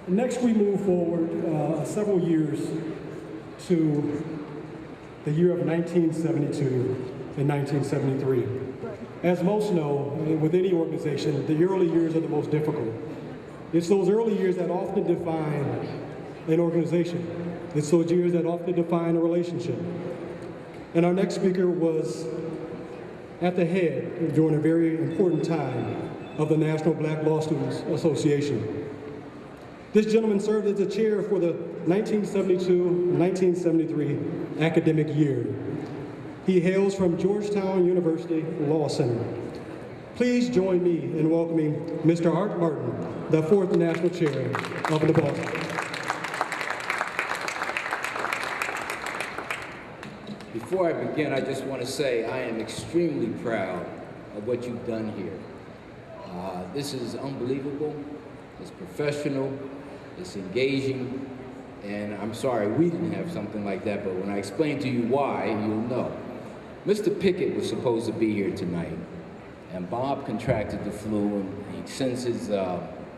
Next, we move forward several years to the year of 1972 and 1973. As most know, with any organization, the early years are the most difficult. It's those early years that often define an organization. It's those years that often define a relationship. And our next speaker was at the head during a very important time of the National Black Law Students Association. This gentleman served as the chair for the 1972-1973 academic year. He hails from Georgetown University Law Center. Please join me in welcoming Mr. Art Martin, the fourth national chair of the bar. Before I begin, I just want to say I am extremely proud of what you've done here. This is unbelievable, it's professional, it's engaging, and I'm sorry we didn't have something like that, but when I explain to you why, you'll know. Mr. Pickett was supposed to be here tonight, and Bob contracted the flu, and he sends his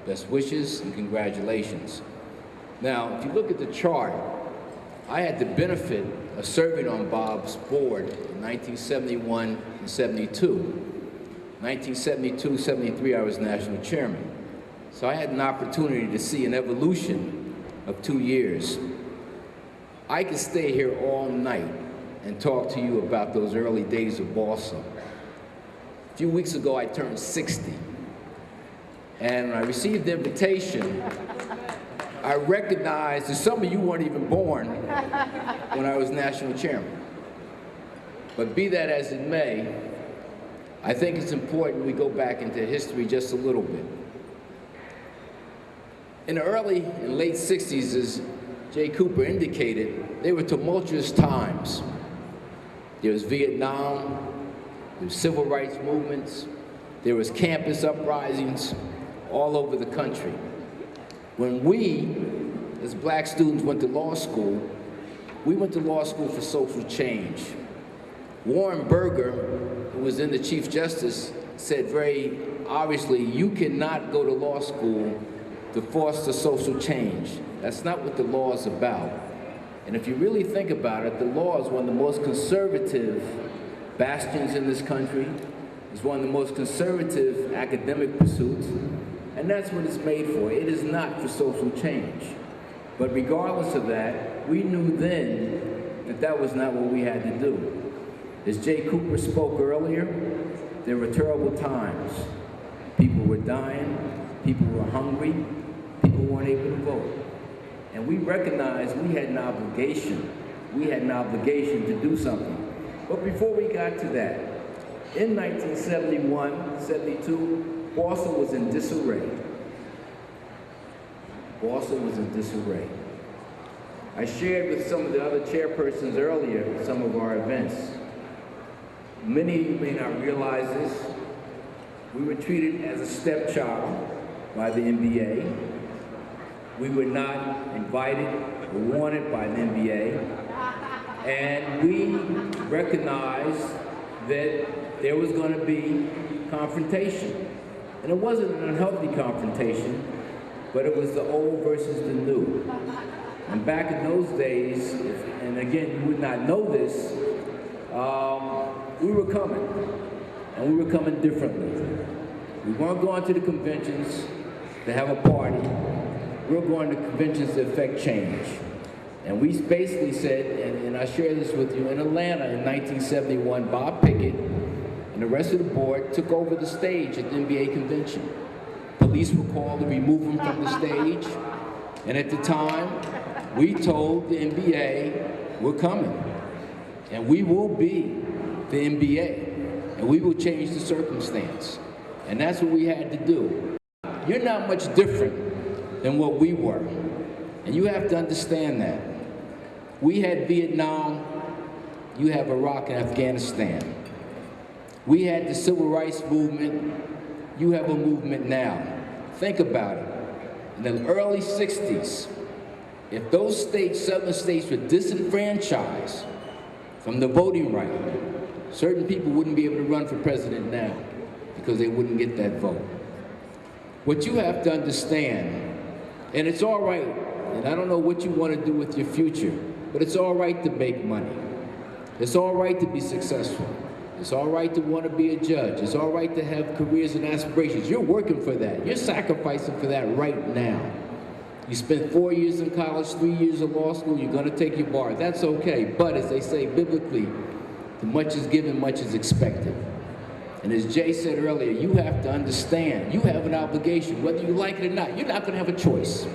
best wishes and congratulations. Now, if you look at the chart, I had the benefit of serving on Bob's board in 1971 and 72. 1972-73, I was national chairman. So I had an opportunity to see an evolution of 2 years. I could stay here all night and talk to you about those early days of BLSA. A few weeks ago, I turned 60. And when I received the invitation, I recognized that some of you weren't even born when I was national chairman. But be that as it may, I think it's important we go back into history just a little bit. In the early and late 60s, as Jay Cooper indicated, they were tumultuous times. There was Vietnam, there was civil rights movements, there was campus uprisings all over the country. When we, as black students, went to law school, we went to law school for social change. Warren Burger, who was then the Chief Justice, said very obviously, you cannot go to law school to foster social change. That's not what the law is about. And if you really think about it, the law is one of the most conservative bastions in this country. It's one of the most conservative academic pursuits. And that's what it's made for. It is not for social change. But regardless of that, we knew then that that was not what we had to do. As Jay Cooper spoke earlier, there were terrible times. People were dying, people were hungry, people weren't able to vote. And we recognized we had an obligation. We had an obligation to do something. But before we got to that, in 1971, 72, BLSA was in disarray. BLSA was in disarray. I shared with some of the other chairpersons earlier some of our events. Many of you may not realize this. We were treated as a stepchild by the NBA. We were not invited or wanted by the NBA. And we recognized that there was going to be confrontation. And it wasn't an unhealthy confrontation, but it was the old versus the new. And back in those days, and again, you would not know this, we were coming, and we were coming differently. We weren't going to the conventions to have a party. We were going to conventions to affect change. And we basically said, and I share this with you, in Atlanta in 1971, Bob Pickett and the rest of the board took over the stage at the NBA convention. Police were called to remove him from the stage. And at the time, we told the NBA, we're coming. And we will be the NBA. And we will change the circumstance. And that's what we had to do. You're not much different than what we were. And you have to understand that. We had Vietnam, you have Iraq and Afghanistan. We had the civil rights movement, you have a movement now. Think about it. In the early 60s, if those states, southern states, were disenfranchised from the voting right, certain people wouldn't be able to run for president now because they wouldn't get that vote. What you have to understand And it's all right, and I don't know what you want to do with your future, but it's all right to make money. It's all right to be successful. It's all right to want to be a judge. It's all right to have careers and aspirations. You're working for that. You're sacrificing for that right now. You spent 4 years in college, 3 years in law school, you're going to take your bar. That's okay, but as they say biblically, to much is given, much is expected. And as Jay said earlier, you have to understand, you have an obligation, whether you like it or not. You're not going to have a choice.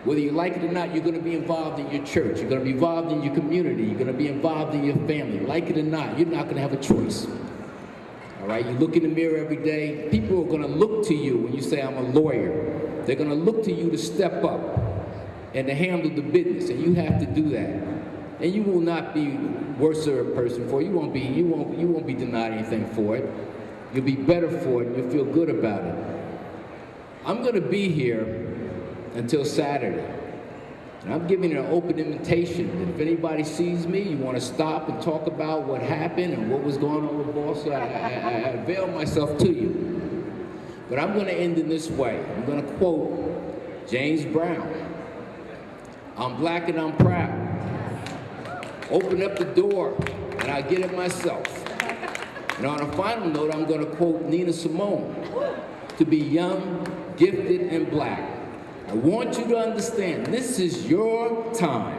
Whether you like it or not, you're going to be involved in your church. You're going to be involved in your community. You're going to be involved in your family. Like it or not, you're not going to have a choice. All right? You look in the mirror every day. People are going to look to you when you say, I'm a lawyer. They're going to look to you to step up and to handle the business, and you have to do that. And you will not be worse of a person for it. You won't be denied anything for it. You'll be better for it, and you'll feel good about it. I'm going to be here until Saturday. And I'm giving an open invitation that if anybody sees me, you want to stop and talk about what happened and what was going on with Boston, I avail myself to you. But I'm going to end in this way. I'm going to quote James Brown. I'm black and I'm proud. Open up the door and I get it myself. And on a final note, I'm going to quote Nina Simone. To be young, gifted, and black. I want you to understand, this is your time.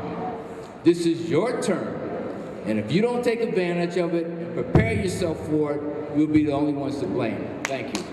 This is your turn. And if you don't take advantage of it and prepare yourself for it, you'll be the only ones to blame. Thank you.